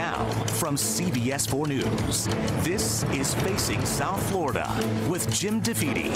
Now, from CBS 4 News, this is Facing South Florida with Jim DeFede.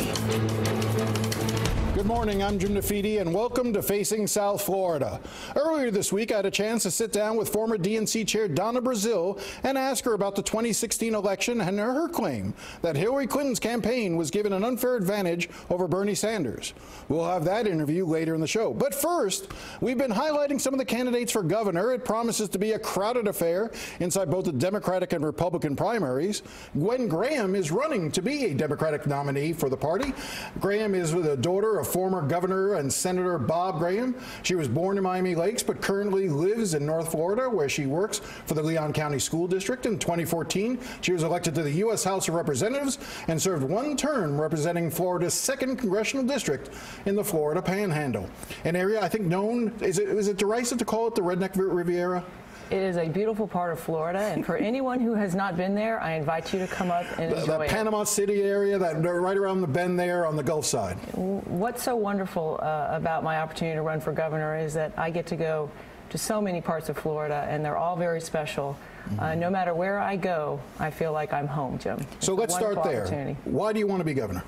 Good morning, I'm Jim DeFede, and welcome to Facing South Florida. Earlier this week, I had a chance to sit down with former DNC Chair Donna Brazile and ask her about the 2016 election and her claim that Hillary Clinton's campaign was given an unfair advantage over Bernie Sanders. We'll have that interview later in the show. But first, we've been highlighting some of the candidates for governor. It promises to be a crowded affair inside both the Democratic and Republican primaries. Gwen Graham is running to be a Democratic nominee for the party. Graham is the daughter of former Governor and Senator Bob Graham. She was born in Miami Lakes, but currently lives in North Florida, where she works for the Leon County School District. In 2014, she was elected to the U.S. House of Representatives and served one term representing Florida's 2nd Congressional District in the Florida Panhandle, an area I think known, is it derisive to call it the Redneck Riviera? It is a beautiful part of Florida, and for anyone who has not been there, I invite you to come up and enjoy the Panama City area, that right around the bend there on the Gulf side. What's so wonderful about my opportunity to run for governor is that I get to go to so many parts of Florida, and they're all very special. No matter where I go, I feel like I'm home, Jim. So let's start there. Why do you want to be governor?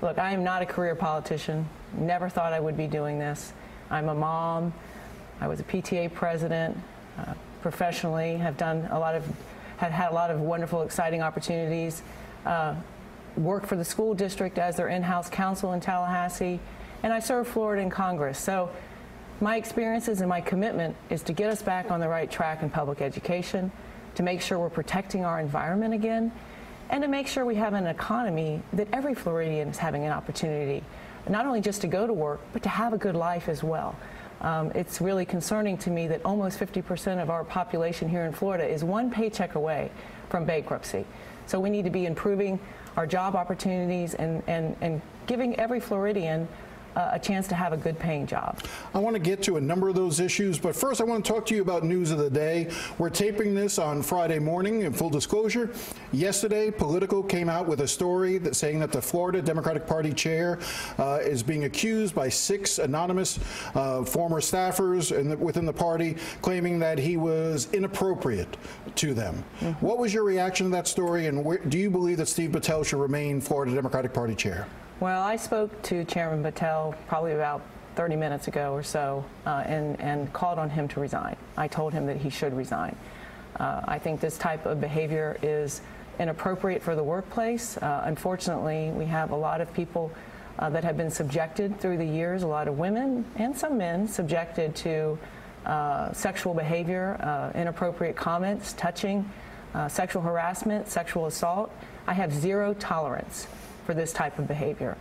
Look, I am not a career politician. Never thought I would be doing this. I'm a mom. I was a PTA president. Professionally, have had a lot of wonderful, exciting opportunities. Worked for the school district as their in-house counsel in Tallahassee, and I served Florida in Congress. So my experiences and my commitment is to get us back on the right track in public education, to make sure we're protecting our environment again, and to make sure we have an economy that every Floridian is having an opportunity, not only just to go to work, but to have a good life as well. It's really concerning to me that almost 50% of our population here in Florida is one paycheck away from bankruptcy. So we need to be improving our job opportunities and giving every Floridian a chance to have a good paying job. I want to get to a number of those issues, but first I want to talk to you about news of the day. We're taping this on Friday morning. In full disclosure, yesterday Politico came out with a story saying that the Florida Democratic Party chair is being accused by 6 anonymous former staffers within the party, claiming that he was inappropriate to them. What was your reaction to that story, and do you believe that Steve Battelle should remain Florida Democratic Party chair? Well, I spoke to Chairman Battelle probably about 30 minutes ago or so and called on him to resign. I told him that he should resign. I think this type of behavior is inappropriate for the workplace. Unfortunately, we have a lot of people that have been subjected through the years, a lot of women and some men subjected to sexual behavior, inappropriate comments, touching, sexual harassment, sexual assault. I have zero tolerance for this type of behavior.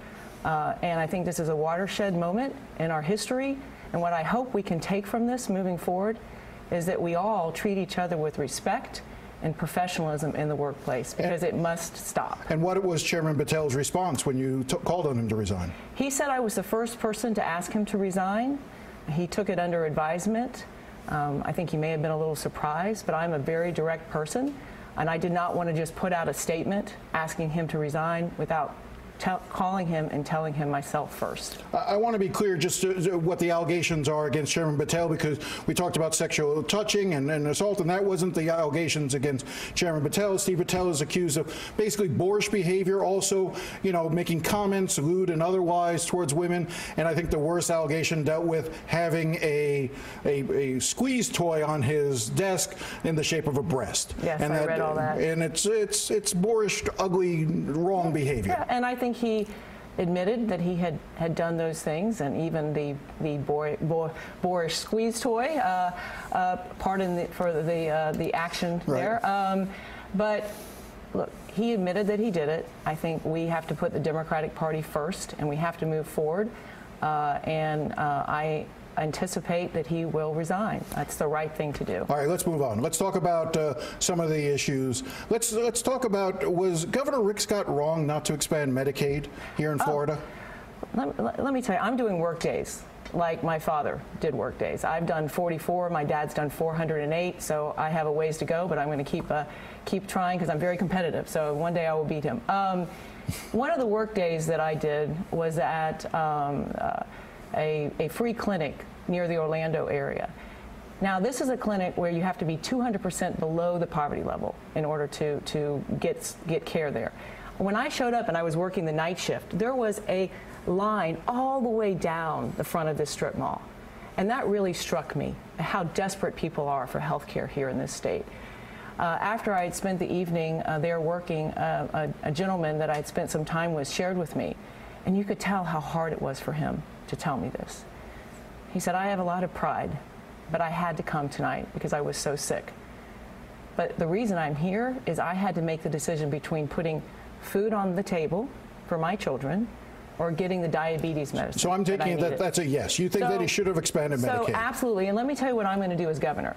And I think this is a watershed moment in our history. And what I hope we can take from this moving forward is that we all treat each other with respect and professionalism in the workplace, because it must stop. And what was Chairman Battelle's response when you called on him to resign? He said I was the first person to ask him to resign. He took it under advisement. I think he may have been a little surprised, but I'm a very direct person. And I did not want to just put out a statement asking him to resign without calling him and telling him myself first. I want to be clear just what the allegations are against Chairman Battelle, because we talked about sexual touching and assault, and that wasn't the allegations against Chairman Battelle. Steve Battelle is accused of basically boorish behavior, also, making comments, lewd and otherwise, towards women. And I think the worst allegation dealt with having a squeeze toy on his desk in the shape of a breast. Yes, I read all that. And it's boorish, ugly, wrong behavior. Yeah, and I think he admitted that he had done those things, and even the boorish squeeze toy pardon for the action there. But look, he admitted that he did it. I think we have to put the Democratic Party first, and we have to move forward. I anticipate that he will resign. That's the right thing to do. All right, let's move on. Let's talk about some of the issues. Let's talk about, was Governor Rick Scott wrong not to expand Medicaid here in Florida? Let me tell you, I'm doing work days like my father did work days. I've done 44. My dad's done 408. So I have a ways to go, but I'm going to keep trying because I'm very competitive. So one day I will beat him. One of the work days that I did was at a free clinic near the Orlando area. Now, this is a clinic where you have to be 200% below the poverty level in order to get care there. When I showed up and I was working the night shift, there was a line all the way down the front of this strip mall. And that really struck me, how desperate people are for health care here in this state. After I had spent the evening there working, a gentleman that I had spent some time with shared with me, and you could tell how hard it was for him to tell me this. He said, I have a lot of pride, but I had to come tonight because I was so sick. But the reason I'm here is I had to make the decision between putting food on the table for my children or getting the diabetes medicine. So I'm taking it that's a yes. You think that he should have expanded Medicaid? So absolutely, and let me tell you what I'm going to do as governor.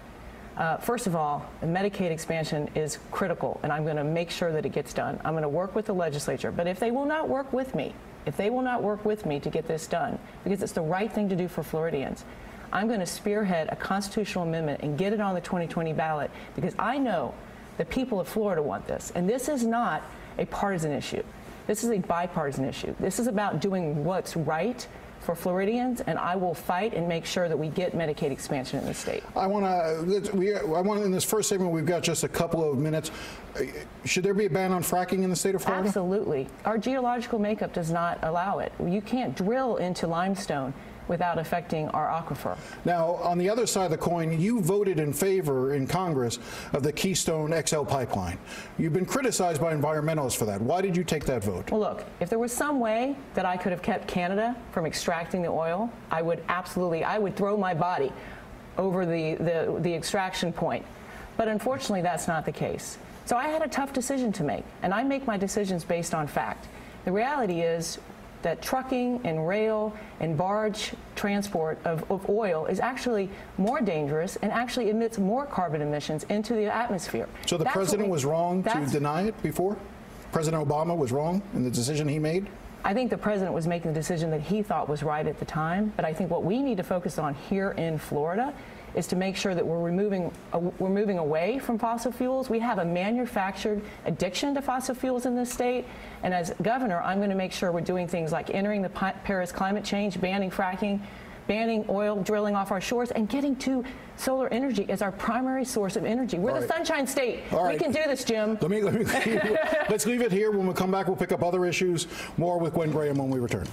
First of all, Medicaid expansion is critical, and I'm going to make sure that it gets done. I'm going to work with the legislature, but if they will not work with me, to get this done, because it's the right thing to do for Floridians, I'm going to spearhead a constitutional amendment and get it on the 2020 ballot, because I know the people of Florida want this. And this is not a partisan issue. This is a bipartisan issue. This is about doing what's right for Floridians, and I will fight and make sure that we get Medicaid expansion in the state. I want in this first segment, we've got just a couple of minutes. Should there be a ban on fracking in the state of Florida? Absolutely. Our geological makeup does not allow it. You can't drill into limestone without affecting our aquifer. Now, on the other side of the coin, you voted in favor in Congress of the Keystone XL pipeline. You've been criticized by environmentalists for that. Why did you take that vote? Well, look, if there was some way that I could have kept Canada from extracting the oil, I would throw my body over the extraction point. But unfortunately, that's not the case. So I had a tough decision to make, and I make my decisions based on fact. The reality is that trucking and rail and barge transport of oil is actually more dangerous and actually emits more carbon emissions into the atmosphere. So the president was wrong to deny it before? President Obama was wrong in the decision he made? I think the president was making the decision that he thought was right at the time, but I think what we need to focus on here in Florida is to make sure that we're moving away from fossil fuels. We have a manufactured addiction to fossil fuels in this state, and as governor, I'm going to make sure we're doing things like entering the Paris climate change, banning fracking, banning oil drilling off our shores, and getting to solar energy as our primary source of energy. We're the Sunshine State. We can do this, Jim. Let's leave it here. When we come back, we'll pick up other issues. More with Gwen Graham when we return.